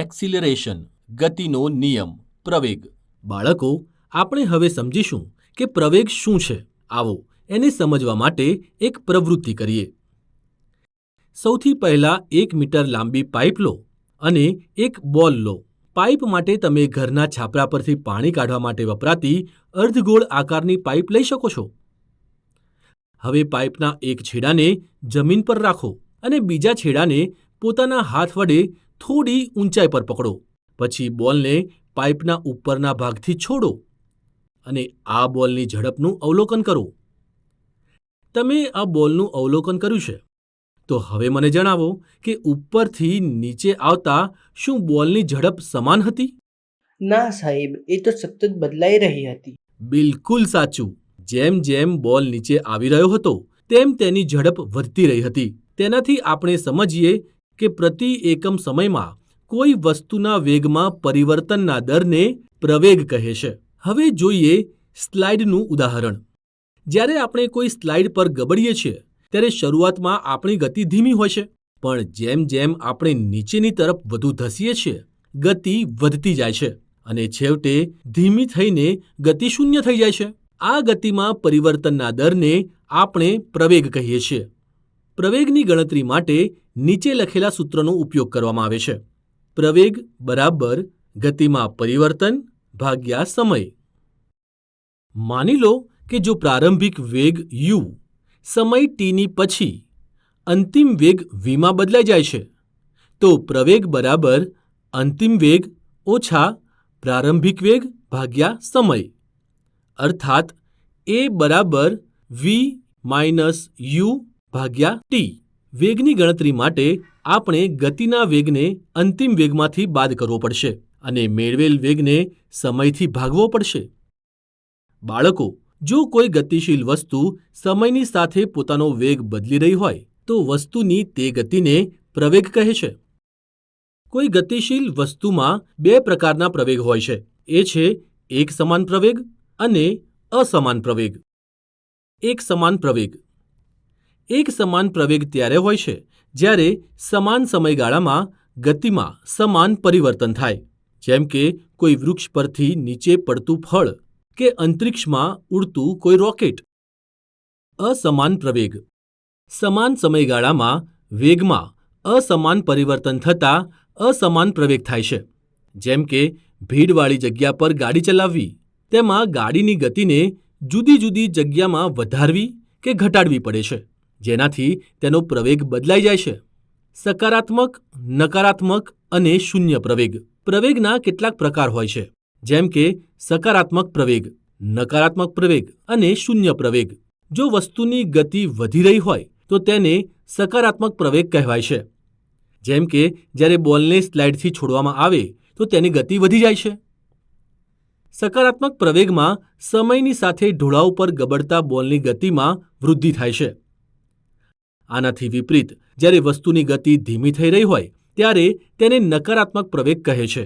Acceleration, ગતિનો નિયમ, પ્રવેગ. બાળકો, આપણે હવે સમજીશું કે પ્રવેગ શું છે. આવો એને સમજવા માટે એક પ્રવૃત્તિ કરીએ. સૌથી પહેલા 1 મીટર લાંબી પાઇપ લો અને એક બોલ લો. પાઇપ માટે તમે ઘરના છાપરા પરથી પાણી કાઢવા માટે વપરાતી અર્ધગોળ આકારની પાઇપ લઈ શકો છો. હવે પાઇપના એક છેડાને જમીન પર રાખો અને બીજા છેડાને પોતાના હાથ વડે થોડી ઊંચાઈ પર પકડો. પછી બોલને પાઇપના ઉપરના ભાગથી છોડો અને આ બોલની ઝડપનું અવલોકન કરો. તમે આ બોલનું અવલોકન કર્યું છે, તો હવે મને જણાવો કે ઉપરથી નીચે આવતા શું બોલની ઝડપ સમાન હતી? ના સાહેબ, એ તો સતત બદલાઈ રહી હતી. બિલકુલ સાચું. જેમ જેમ બોલ નીચે આવી રહ્યો હતો તેમ તેની ઝડપ વધતી રહી હતી. તેનાથી આપણે સમજીએ કે પ્રતિ એકમ સમયમાં કોઈ વસ્તુના વેગમાં પરિવર્તનના દરને પ્રવેગ કહે છે. હવે જોઈએ સ્લાઇડનું ઉદાહરણ. જ્યારે આપણે કોઈ સ્લાઇડ પર ગબડીએ છીએ ત્યારે શરૂઆતમાં આપણી ગતિ ધીમી હોય છે, પણ જેમ જેમ આપણે નીચેની તરફ વધુ ધસીએ છીએ ગતિ વધતી જાય છે અને છેવટે ધીમી થઈને ગતિ શૂન્ય થઈ જાય છે. આ ગતિમાં પરિવર્તનના દરને આપણે પ્રવેગ કહીએ છીએ. પ્રવેગની ગણતરી માટે નીચે લખેલા સૂત્રનો ઉપયોગ કરવામાં આવે છે. પ્રવેગ બરાબર ગતિમાં પરિવર્તન ભાગ્યા સમય. માની લો કે જો પ્રારંભિક વેગ u સમય tની પછી અંતિમ વેગ vમાં બદલાઈ જાય છે, તો પ્રવેગ બરાબર અંતિમ વેગ ઓછા પ્રારંભિક વેગ ભાગ્યા સમય, અર્થાત a બરાબર v માઇનસ u ભાગ્યા t. વેગની ગણતરી માટે આપણે ગતિના વેગને અંતિમ વેગમાંથી બાદ કરવો પડશે અને મેળવેલ વેગને સમયથી ભાગવો પડશે. બાળકો, જો કોઈ ગતિશીલ વસ્તુ સમયની સાથે પોતાનો વેગ બદલી રહી હોય તો વસ્તુની તે ગતિને પ્રવેગ કહે છે. કોઈ ગતિશીલ વસ્તુમાં 2 પ્રકારના પ્રવેગ હોય છે. એ છે એક સમાન પ્રવેગ અને અસમાન પ્રવેગ. એક સમાન પ્રવેગ. એક સમાન પ્રવેગ ત્યારે હોય છે જ્યારે સમાન સમયગાળામાં ગતિમાં સમાન પરિવર્તન થાય, જેમ કે કોઈ વૃક્ષ પરથી નીચે પડતું ફળ કે અંતરિક્ષમાં ઉડતું કોઈ રોકેટ. અસમાન પ્રવેગ. સમાન સમયગાળામાં વેગમાં અસમાન પરિવર્તન થતાં અસમાન પ્રવેગ થાય છે, જેમ કે ભીડવાળી જગ્યા પર ગાડી ચલાવવી. તેમાં ગાડીની ગતિને જુદી જુદી જગ્યામાં વધારવી કે ઘટાડવી પડે છે, જેનાથી તેનો પ્રવેગ બદલાઈ જાય છે. સકારાત્મક, નકારાત્મક અને શૂન્ય પ્રવેગ. પ્રવેગના કેટલાક પ્રકાર હોય છે, જેમ કે સકારાત્મક પ્રવેગ, નકારાત્મક પ્રવેગ અને શૂન્ય પ્રવેગ. જો વસ્તુની ગતિ વધી રહી હોય તો તેને સકારાત્મક પ્રવેગ કહેવાય છે, જેમ કે જ્યારે બોલને સ્લાઇડથી છોડવામાં આવે તો તેની ગતિ વધી જાય છે. સકારાત્મક પ્રવેગમાં સમયની સાથે ઢોળાવ પર ગબડતા બોલની ગતિમાં વૃદ્ધિ થાય છે. આનાથી વિપરીત જ્યારે વસ્તુની ગતિ ધીમી થઈ રહી હોય ત્યારે તેને નકારાત્મક પ્રવેગ કહે છે.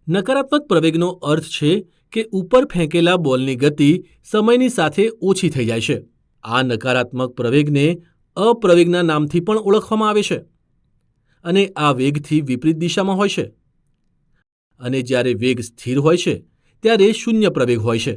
નકારાત્મક પ્રવેગનો અર્થ છે કે ઉપર ફેંકેલા બોલની ગતિ સમયની સાથે ઓછી થઈ જાય છે. આ નકારાત્મક પ્રવેગને અપ્રવેગના નામથી પણ ઓળખવામાં આવે છે અને આ વેગથી વિપરીત દિશામાં હોય છે. અને જ્યારે વેગ સ્થિર હોય છે ત્યારે શૂન્ય પ્રવેગ હોય છે.